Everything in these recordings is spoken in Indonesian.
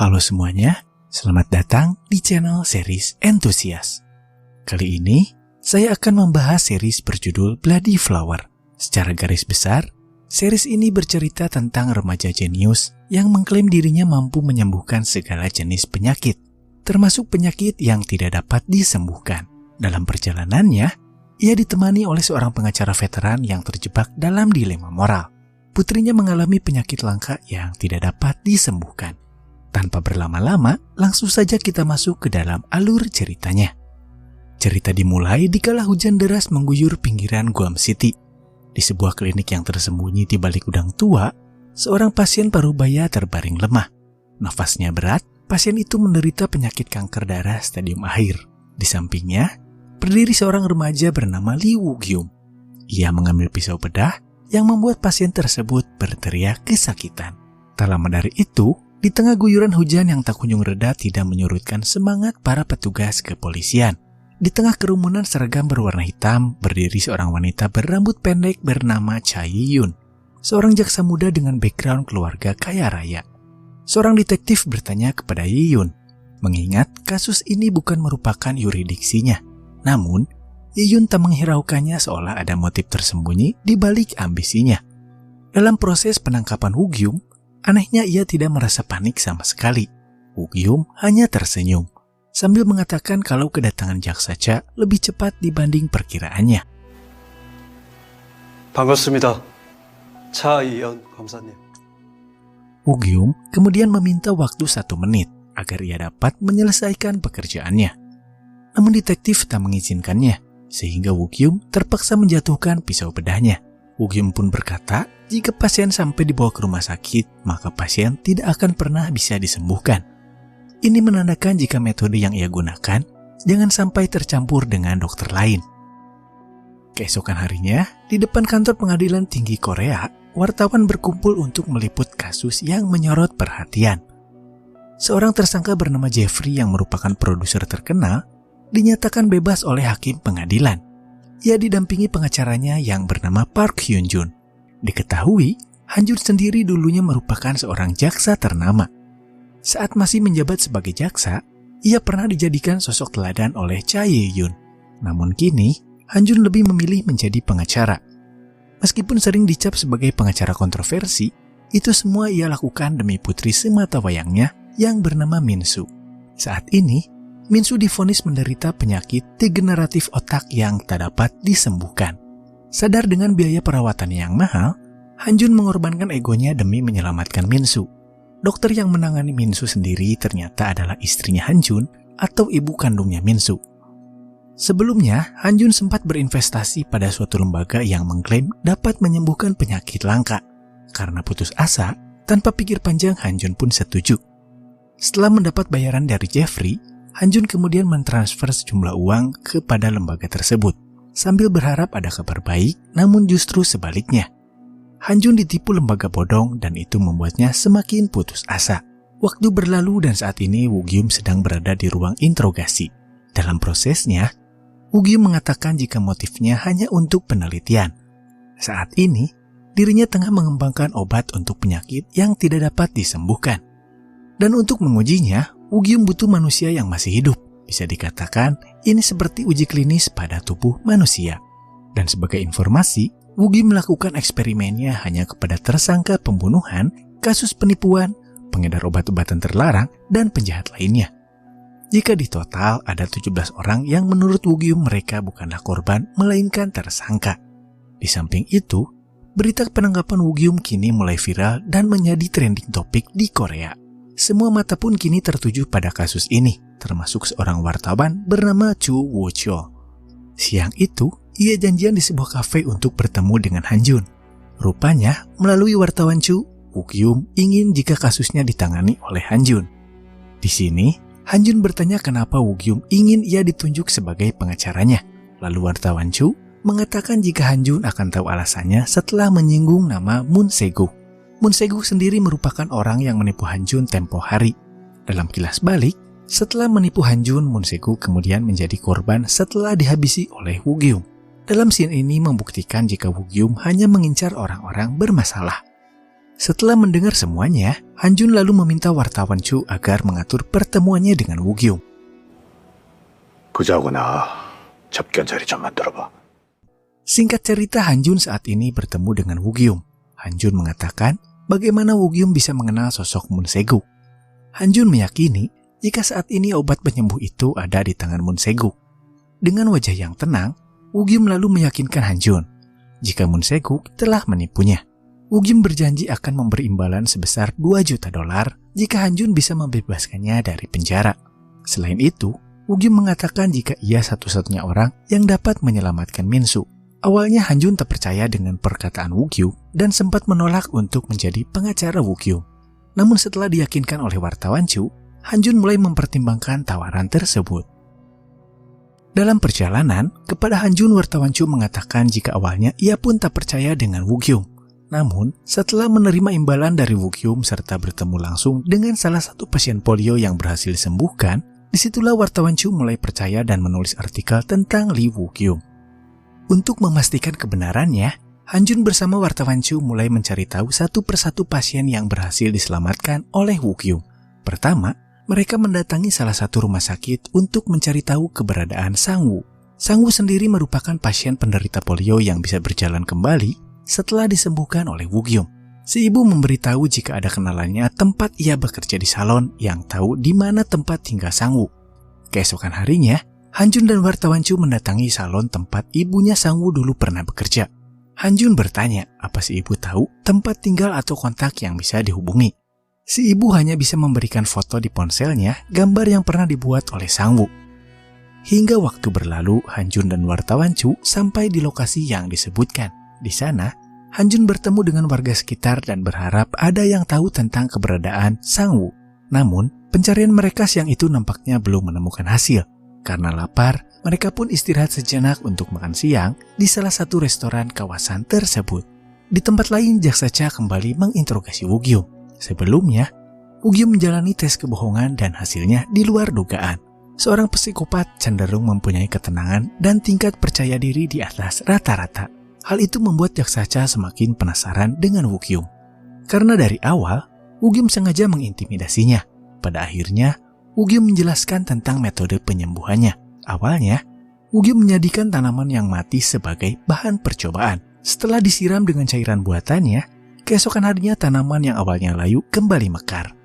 Halo semuanya, selamat datang di channel Series Enthusiast. Kali ini, saya akan membahas series berjudul Bloody Flower. Secara garis besar, series ini bercerita tentang remaja jenius yang mengklaim dirinya mampu menyembuhkan segala jenis penyakit, termasuk penyakit yang tidak dapat disembuhkan. Dalam perjalanannya, ia ditemani oleh seorang pengacara veteran yang terjebak dalam dilema moral. Putrinya mengalami penyakit langka yang tidak dapat disembuhkan. Tanpa berlama-lama, langsung saja kita masuk ke dalam alur ceritanya. Cerita dimulai dikala hujan deras mengguyur pinggiran Guam City. Di sebuah klinik yang tersembunyi di balik gudang tua, seorang pasien parubaya terbaring lemah. Nafasnya berat, pasien itu menderita penyakit kanker darah stadium akhir. Di sampingnya, berdiri seorang remaja bernama Lee Woo-gyum. Ia mengambil pisau bedah yang membuat pasien tersebut berteriak kesakitan. Tak lama dari itu, di tengah guyuran hujan yang tak kunjung reda tidak menyurutkan semangat para petugas kepolisian. Di tengah kerumunan seragam berwarna hitam, berdiri seorang wanita berambut pendek bernama Cha Yi-yun, seorang jaksa muda dengan background keluarga kaya raya. Seorang detektif bertanya kepada Yi-yun, mengingat kasus ini bukan merupakan yuridiksinya. Namun, Yi-yun tak menghiraukannya seolah ada motif tersembunyi di balik ambisinya. Dalam proses penangkapan Woo-gyum, anehnya ia tidak merasa panik sama sekali. Woo-gyum hanya tersenyum, sambil mengatakan kalau kedatangan jaksa Cha lebih cepat dibanding perkiraannya. 반갑습니다. 차이연 검사님. Woo-gyum kemudian meminta waktu 1 menit agar ia dapat menyelesaikan pekerjaannya. Namun detektif tak mengizinkannya, sehingga Woo-gyum terpaksa menjatuhkan pisau bedahnya. Woo-gyum pun berkata, jika pasien sampai dibawa ke rumah sakit, maka pasien tidak akan pernah bisa disembuhkan. Ini menandakan jika metode yang ia gunakan jangan sampai tercampur dengan dokter lain. Keesokan harinya, di depan kantor pengadilan tinggi Korea, wartawan berkumpul untuk meliput kasus yang menyorot perhatian. Seorang tersangka bernama Jeffrey yang merupakan produser terkenal dinyatakan bebas oleh hakim pengadilan. Ia didampingi pengacaranya yang bernama Park Hyun-jun. Diketahui, Han-jun sendiri dulunya merupakan seorang jaksa ternama. Saat masih menjabat sebagai jaksa, ia pernah dijadikan sosok teladan oleh Cha Yi-yun. Namun kini, Han-jun lebih memilih menjadi pengacara. Meskipun sering dicap sebagai pengacara kontroversi, itu semua ia lakukan demi putri sematawayangnya yang bernama Min-soo. Saat ini, Min-soo divonis menderita penyakit degeneratif otak yang tak dapat disembuhkan. Sadar dengan biaya perawatan yang mahal, Han-jun mengorbankan egonya demi menyelamatkan Min-soo. Dokter yang menangani Min-soo sendiri ternyata adalah istrinya Han-jun atau ibu kandungnya Min-soo. Sebelumnya, Han-jun sempat berinvestasi pada suatu lembaga yang mengklaim dapat menyembuhkan penyakit langka. Karena putus asa, tanpa pikir panjang Han-jun pun setuju. Setelah mendapat bayaran dari Jeffrey, Han-jun kemudian mentransfer sejumlah uang kepada lembaga tersebut, sambil berharap ada kabar baik, namun justru sebaliknya. Han-jun ditipu lembaga bodong dan itu membuatnya semakin putus asa. Waktu berlalu dan saat ini Woo-gyum sedang berada di ruang interogasi. Dalam prosesnya, Woo-gyum mengatakan jika motifnya hanya untuk penelitian. Saat ini, dirinya tengah mengembangkan obat untuk penyakit yang tidak dapat disembuhkan. Dan untuk mengujinya, Woo-gyum butuh manusia yang masih hidup. Bisa dikatakan, ini seperti uji klinis pada tubuh manusia. Dan sebagai informasi, Woo-gyum melakukan eksperimennya hanya kepada tersangka pembunuhan, kasus penipuan, pengedar obat-obatan terlarang, dan penjahat lainnya. Jika di total ada 17 orang yang menurut Woo-gyum mereka bukanlah korban, melainkan tersangka. Di samping itu, berita penangkapan Woo-gyum kini mulai viral dan menjadi trending topik di Korea. Semua mata pun kini tertuju pada kasus ini, termasuk seorang wartawan bernama Chu Woo-chol. Siang itu, ia janjian di sebuah kafe untuk bertemu dengan Han-jun. Rupanya, melalui wartawan Chu, Woo-gyum ingin jika kasusnya ditangani oleh Han-jun. Di sini, Han-jun bertanya kenapa Woo-gyum ingin ia ditunjuk sebagai pengacaranya. Lalu wartawan Chu mengatakan jika Han-jun akan tahu alasannya setelah menyinggung nama Moon Se-gu. Moon Se-gu sendiri merupakan orang yang menipu Han-jun tempo hari. Dalam kilas balik, setelah menipu Han-jun, Moon Se-gu kemudian menjadi korban setelah dihabisi oleh Woo-gyum. Dalam scene ini membuktikan jika Woo-gyum hanya mengincar orang-orang bermasalah. Setelah mendengar semuanya, Han Jun lalu meminta wartawan Chu agar mengatur pertemuannya dengan Woo-gyum. 부자구나. 접견 자리 좀 만들어봐. Singkat cerita, Han Jun saat ini bertemu dengan Woo-gyum. Han Jun mengatakan bagaimana Woo-gyum bisa mengenal sosok Moon Se-gu. Han Jun meyakini jika saat ini obat penyembuh itu ada di tangan Moon Se-gu. Dengan wajah yang tenang, Woo-gyum lalu meyakinkan Han Jun jika Moon Se-gu telah menipunya. Woo-gyum berjanji akan memberi imbalan sebesar $2 juta jika Han Jun bisa membebaskannya dari penjara. Selain itu, Woo-gyum mengatakan jika ia satu-satunya orang yang dapat menyelamatkan Min-soo. Awalnya Han Jun tak percaya dengan perkataan Woo-gyum dan sempat menolak untuk menjadi pengacara Woo-gyum. Namun setelah diyakinkan oleh wartawan Chu, Han Jun mulai mempertimbangkan tawaran tersebut. Dalam perjalanan, kepada Han Jun wartawan Chu mengatakan jika awalnya ia pun tak percaya dengan Woo-gyum. Namun, setelah menerima imbalan dari Woo-gyum serta bertemu langsung dengan salah satu pasien polio yang berhasil disembuhkan, disitulah wartawan Chu mulai percaya dan menulis artikel tentang Lee Woo-gyum. Untuk memastikan kebenarannya, Han Jun bersama wartawan Chu mulai mencari tahu satu persatu pasien yang berhasil diselamatkan oleh Woo-gyum. Pertama, mereka mendatangi salah satu rumah sakit untuk mencari tahu keberadaan Sang-woo. Sang-woo sendiri merupakan pasien penderita polio yang bisa berjalan kembali setelah disembuhkan oleh Woo-gyum. Si ibu memberitahu jika ada kenalannya tempat ia bekerja di salon yang tahu di mana tempat tinggal Sang-woo. Keesokan harinya, Han Jun dan wartawan Chu mendatangi salon tempat ibunya Sang-woo dulu pernah bekerja. Han Jun bertanya apa si ibu tahu tempat tinggal atau kontak yang bisa dihubungi. Si ibu hanya bisa memberikan foto di ponselnya gambar yang pernah dibuat oleh Sang-woo. Hingga waktu berlalu, Han Jun dan wartawan Chu sampai di lokasi yang disebutkan. Di sana, Han Jun bertemu dengan warga sekitar dan berharap ada yang tahu tentang keberadaan Sang-woo. Namun, pencarian mereka siang itu nampaknya belum menemukan hasil. Karena lapar, mereka pun istirahat sejenak untuk makan siang di salah satu restoran kawasan tersebut. Di tempat lain, jaksa Cha kembali menginterogasi Woo-gyum. Sebelumnya, Woo-gyum menjalani tes kebohongan dan hasilnya di luar dugaan. Seorang psikopat cenderung mempunyai ketenangan dan tingkat percaya diri di atas rata-rata. Hal itu membuat jaksa Cha semakin penasaran dengan Woo-gyum. Karena dari awal, Woo-gyum sengaja mengintimidasinya. Pada akhirnya, Woo-gyum menjelaskan tentang metode penyembuhannya. Awalnya, Woo-gyum menjadikan tanaman yang mati sebagai bahan percobaan. Setelah disiram dengan cairan buatannya, keesokan harinya tanaman yang awalnya layu kembali mekar.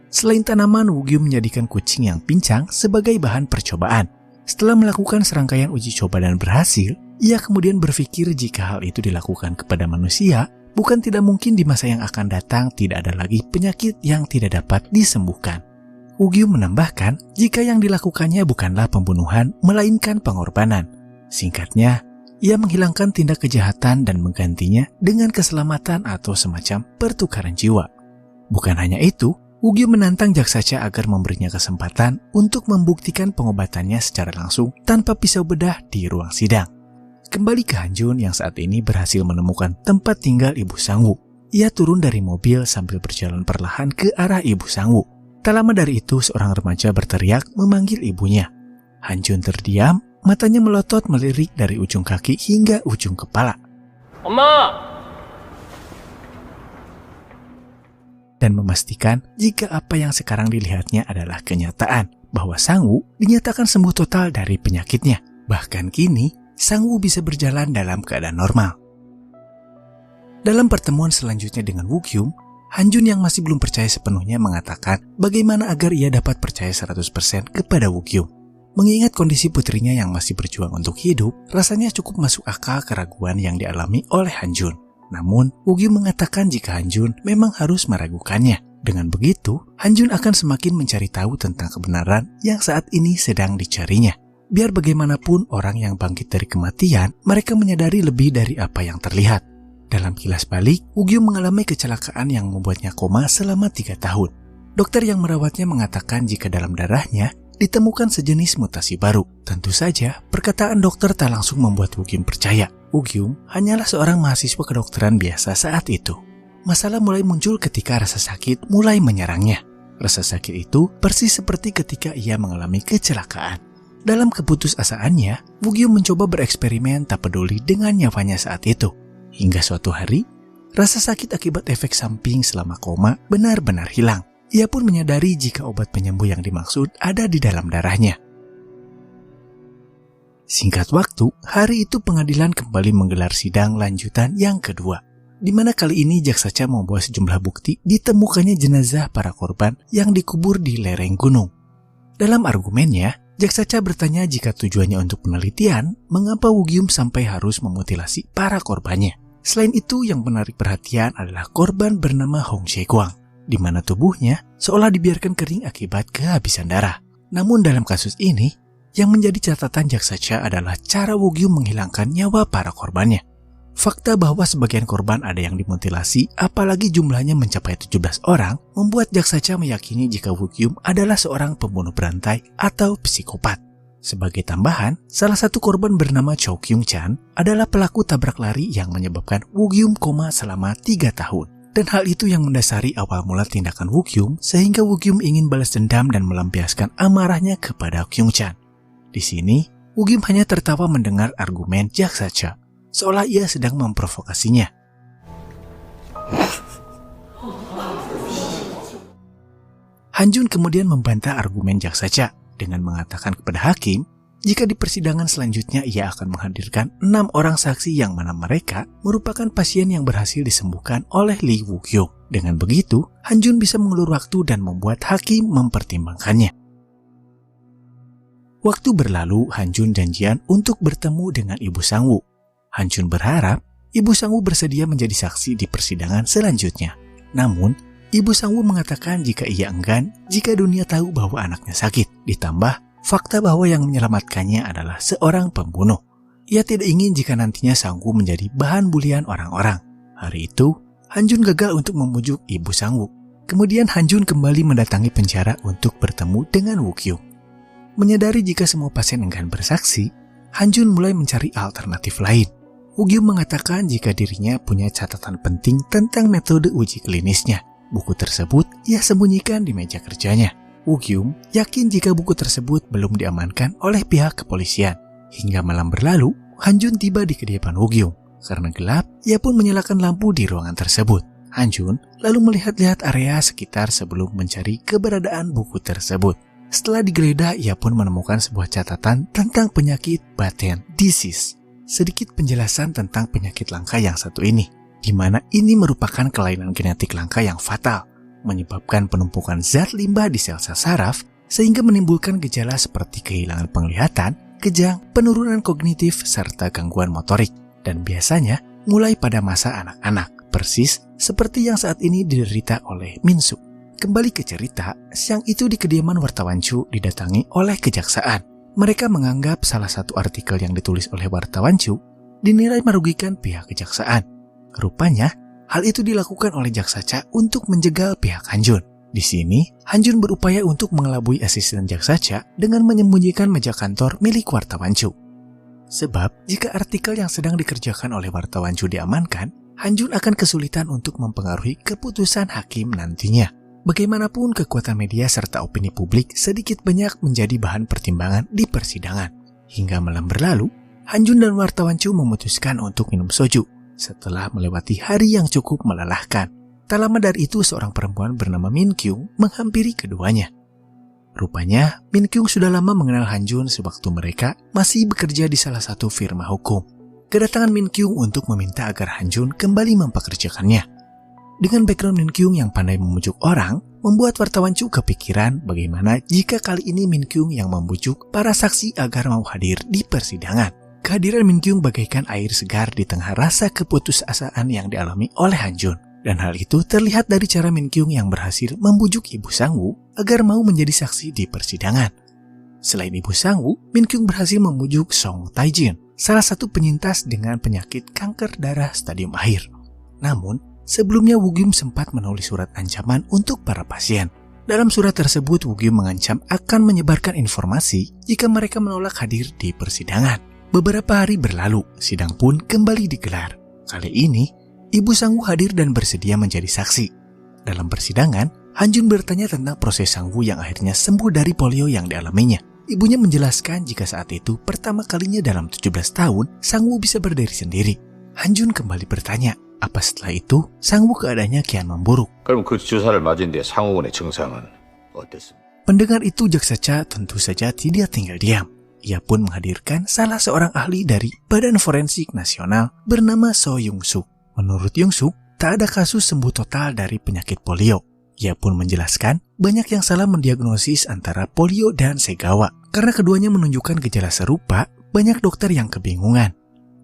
Selain tanaman, Woo-gyum menjadikan kucing yang pincang sebagai bahan percobaan. Setelah melakukan serangkaian uji coba dan berhasil, ia kemudian berpikir jika hal itu dilakukan kepada manusia, bukan tidak mungkin di masa yang akan datang tidak ada lagi penyakit yang tidak dapat disembuhkan. Woo-gyum menambahkan jika yang dilakukannya bukanlah pembunuhan, melainkan pengorbanan. Singkatnya, ia menghilangkan tindak kejahatan dan menggantinya dengan keselamatan atau semacam pertukaran jiwa. Bukan hanya itu, Woo-gyum menantang jaksa Cha agar memberinya kesempatan untuk membuktikan pengobatannya secara langsung tanpa pisau bedah di ruang sidang. Kembali ke Han Jun yang saat ini berhasil menemukan tempat tinggal ibu Sang-woo. Ia turun dari mobil sambil berjalan perlahan ke arah ibu Sang-woo. Tak lama dari itu, seorang remaja berteriak memanggil ibunya. Han Jun terdiam, matanya melotot melirik dari ujung kaki hingga ujung kepala. Oma! Dan memastikan jika apa yang sekarang dilihatnya adalah kenyataan, bahwa Sang-woo dinyatakan sembuh total dari penyakitnya. Bahkan kini, Sang-woo bisa berjalan dalam keadaan normal. Dalam pertemuan selanjutnya dengan Woo-gyum, Han Jun yang masih belum percaya sepenuhnya mengatakan bagaimana agar ia dapat percaya 100% kepada Woo-gyum. Mengingat kondisi putrinya yang masih berjuang untuk hidup, rasanya cukup masuk akal keraguan yang dialami oleh Han Jun. Namun, Woo-gyum mengatakan jika Han Jun memang harus meragukannya. Dengan begitu, Han Jun akan semakin mencari tahu tentang kebenaran yang saat ini sedang dicarinya. Biar bagaimanapun orang yang bangkit dari kematian, mereka menyadari lebih dari apa yang terlihat. Dalam kilas balik, Woo-gyum mengalami kecelakaan yang membuatnya koma selama 3 tahun. Dokter yang merawatnya mengatakan jika dalam darahnya ditemukan sejenis mutasi baru. Tentu saja, perkataan dokter tak langsung membuat Woo-gyum percaya. Woo-gyum hanyalah seorang mahasiswa kedokteran biasa saat itu. Masalah mulai muncul ketika rasa sakit mulai menyerangnya. Rasa sakit itu persis seperti ketika ia mengalami kecelakaan. Dalam keputusasaannya, Woo-gyum mencoba bereksperimen tak peduli dengan nyawanya saat itu. Hingga suatu hari, rasa sakit akibat efek samping selama koma benar-benar hilang. Ia pun menyadari jika obat penyembuh yang dimaksud ada di dalam darahnya. Singkat waktu, hari itu pengadilan kembali menggelar sidang lanjutan yang kedua, di mana kali ini jaksa Cha membawa sejumlah bukti ditemukannya jenazah para korban yang dikubur di lereng gunung. Dalam argumennya, jaksa Cha bertanya jika tujuannya untuk penelitian, mengapa Woo-gyum sampai harus memutilasi para korbannya. Selain itu, yang menarik perhatian adalah korban bernama Hong Jae-kwang, di mana tubuhnya seolah dibiarkan kering akibat kehabisan darah. Namun dalam kasus ini, yang menjadi catatan jaksa Cha adalah cara Woo-gyum menghilangkan nyawa para korbannya. Fakta bahwa sebagian korban ada yang dimutilasi, apalagi jumlahnya mencapai 17 orang, membuat jaksa Cha meyakini jika Woo-gyum adalah seorang pembunuh berantai atau psikopat. Sebagai tambahan, salah satu korban bernama Cho Kyung-chan adalah pelaku tabrak lari yang menyebabkan Woo-gyum koma selama 3 tahun. Dan hal itu yang mendasari awal mula tindakan Woo-gyum, sehingga Woo-gyum ingin balas dendam dan melampiaskan amarahnya kepada Kyung-chan. Di sini, Woo-gyum hanya tertawa mendengar argumen jaksa Cha, seolah ia sedang memprovokasinya. Han-jun kemudian membantah argumen jaksa Cha dengan mengatakan kepada hakim jika di persidangan selanjutnya ia akan menghadirkan 6 orang saksi yang mana mereka merupakan pasien yang berhasil disembuhkan oleh Lee Woo-gyum. Dengan begitu, Han-jun bisa mengulur waktu dan membuat hakim mempertimbangkannya. Waktu berlalu, Han-jun janjian untuk bertemu dengan Ibu Sang-woo. Han-jun berharap Ibu Sang-woo bersedia menjadi saksi di persidangan selanjutnya. Namun, Ibu Sang-woo mengatakan jika ia enggan jika dunia tahu bahwa anaknya sakit. Ditambah, fakta bahwa yang menyelamatkannya adalah seorang pembunuh. Ia tidak ingin jika nantinya Sang-woo menjadi bahan bulian orang-orang. Hari itu, Han-jun gagal untuk memujuk Ibu Sang-woo. Kemudian Han-jun kembali mendatangi penjara untuk bertemu dengan Woo-gyum. Menyadari jika semua pasien enggan bersaksi, Han-jun mulai mencari alternatif lain. Woo-gyum mengatakan jika dirinya punya catatan penting tentang metode uji klinisnya. Buku tersebut ia sembunyikan di meja kerjanya. Woo-gyum yakin jika buku tersebut belum diamankan oleh pihak kepolisian. Hingga malam berlalu, Han-jun tiba di kediaman Woo-gyum. Karena gelap, ia pun menyalakan lampu di ruangan tersebut. Han-jun lalu melihat-lihat area sekitar sebelum mencari keberadaan buku tersebut. Setelah digeledah, ia pun menemukan sebuah catatan tentang penyakit Batten disease. Sedikit penjelasan tentang penyakit langka yang satu ini, di mana ini merupakan kelainan genetik langka yang fatal, menyebabkan penumpukan zat limbah di sel-sel saraf, sehingga menimbulkan gejala seperti kehilangan penglihatan, kejang, penurunan kognitif, serta gangguan motorik. Dan biasanya mulai pada masa anak-anak, persis seperti yang saat ini diderita oleh Min-suk. Kembali ke cerita, siang itu di kediaman wartawan Chu didatangi oleh kejaksaan. Mereka menganggap salah satu artikel yang ditulis oleh wartawan Chu dinilai merugikan pihak kejaksaan. Rupanya, hal itu dilakukan oleh jaksa Cha untuk menjegal pihak Han-jun. Di sini, Han-jun berupaya untuk mengelabui asisten jaksa Cha dengan menyembunyikan meja kantor milik wartawan Chu. Sebab, jika artikel yang sedang dikerjakan oleh wartawan Chu diamankan, Han-jun akan kesulitan untuk mempengaruhi keputusan hakim nantinya. Bagaimanapun, kekuatan media serta opini publik sedikit banyak menjadi bahan pertimbangan di persidangan. Hingga malam berlalu, Han-jun dan wartawan Chu memutuskan untuk minum soju setelah melewati hari yang cukup melelahkan. Tak lama dari itu, seorang perempuan bernama Min-kyung menghampiri keduanya. Rupanya, Min-kyung sudah lama mengenal Han-jun sewaktu mereka masih bekerja di salah satu firma hukum. Kedatangan Min-kyung untuk meminta agar Han-jun kembali mempekerjakannya. Dengan background Min-kyung yang pandai membujuk orang, membuat wartawan Chu kepikiran bagaimana jika kali ini Min-kyung yang membujuk para saksi agar mau hadir di persidangan. Kehadiran Min-kyung bagaikan air segar di tengah rasa keputusasaan yang dialami oleh Han-jun. Dan hal itu terlihat dari cara Min-kyung yang berhasil membujuk Ibu Sang-woo agar mau menjadi saksi di persidangan. Selain Ibu Sang-woo, Min-kyung berhasil membujuk Song Tae-jin, salah satu penyintas dengan penyakit kanker darah stadium akhir. Namun, sebelumnya Woo-gyum sempat menulis surat ancaman untuk para pasien. Dalam surat tersebut, Woo-gyum mengancam akan menyebarkan informasi jika mereka menolak hadir di persidangan. Beberapa hari berlalu, sidang pun kembali digelar. Kali ini, Ibu Sang-woo hadir dan bersedia menjadi saksi. Dalam persidangan, Han-jun bertanya tentang proses Sang-woo yang akhirnya sembuh dari polio yang dialaminya. ibunya menjelaskan jika saat itu pertama kalinya dalam 17 tahun Sang Woo bisa berdiri sendiri. Han Jun kembali bertanya, apa setelah itu Sang Woo keadaannya kian memburuk. 그럼 그 주사를 맞은 뒤에 상우군의 증상은 어땠습니까? Mendengar itu Jaksa Cha tentu saja tidak tinggal diam. Ia pun menghadirkan salah seorang ahli dari Badan Forensik Nasional bernama So Yung Suk. Menurut Yung Suk, tak ada kasus sembuh total dari penyakit polio. Ia pun menjelaskan banyak yang salah mendiagnosis antara polio dan segawa. Karena keduanya menunjukkan gejala serupa, banyak dokter yang kebingungan.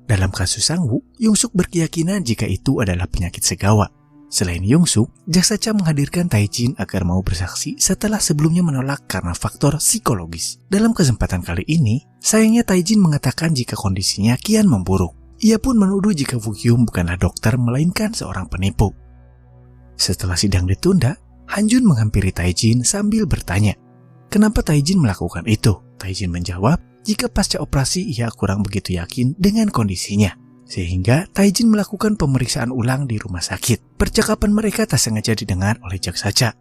Dalam kasus Sang Woo, Yung Suk berkeyakinan jika itu adalah penyakit segawa. Selain Yung Suk, Jaksa Cha menghadirkan Tae Jin agar mau bersaksi setelah sebelumnya menolak karena faktor psikologis. Dalam kesempatan kali ini, sayangnya Tae Jin mengatakan jika kondisinya kian memburuk. Ia pun menuduh jika Woo Kyum bukanlah dokter melainkan seorang penipu. Setelah sidang ditunda, Han Jun menghampiri Tae Jin sambil bertanya, kenapa Tae Jin melakukan itu? Tae Jin menjawab, jika pasca operasi ia kurang begitu yakin dengan kondisinya. Sehingga Tae Jin melakukan pemeriksaan ulang di rumah sakit. Percakapan mereka tak sengaja didengar oleh Jaksa Cha.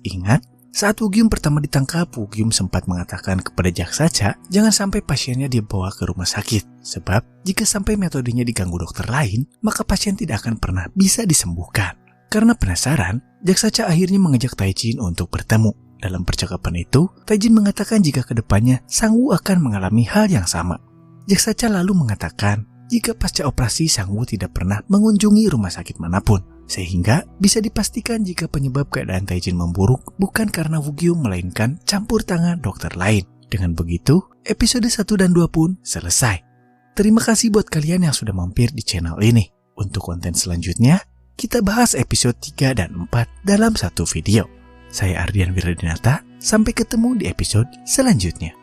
Ingat, saat Woo Kyum pertama ditangkap, Woo Kyum sempat mengatakan kepada Jaksa Cha jangan sampai pasiennya dibawa ke rumah sakit. Sebab, jika sampai metodenya diganggu dokter lain, maka pasien tidak akan pernah bisa disembuhkan. Karena penasaran, Jaksa Cha akhirnya mengajak Tae Jin untuk bertemu. Dalam percakapan itu, Tae Jin mengatakan jika kedepannya Sang Woo akan mengalami hal yang sama. Jaksa Cha lalu mengatakan jika pasca operasi Sang Woo tidak pernah mengunjungi rumah sakit manapun, sehingga bisa dipastikan jika penyebab keadaan Tae Jin memburuk bukan karena Woo Kyum melainkan campur tangan dokter lain. Dengan begitu, episode 1 dan 2 pun selesai. Terima kasih buat kalian yang sudah mampir di channel ini. Untuk konten selanjutnya, kita bahas episode 3 dan 4 dalam satu video. Saya Ardian Wiradinata, sampai ketemu di episode selanjutnya.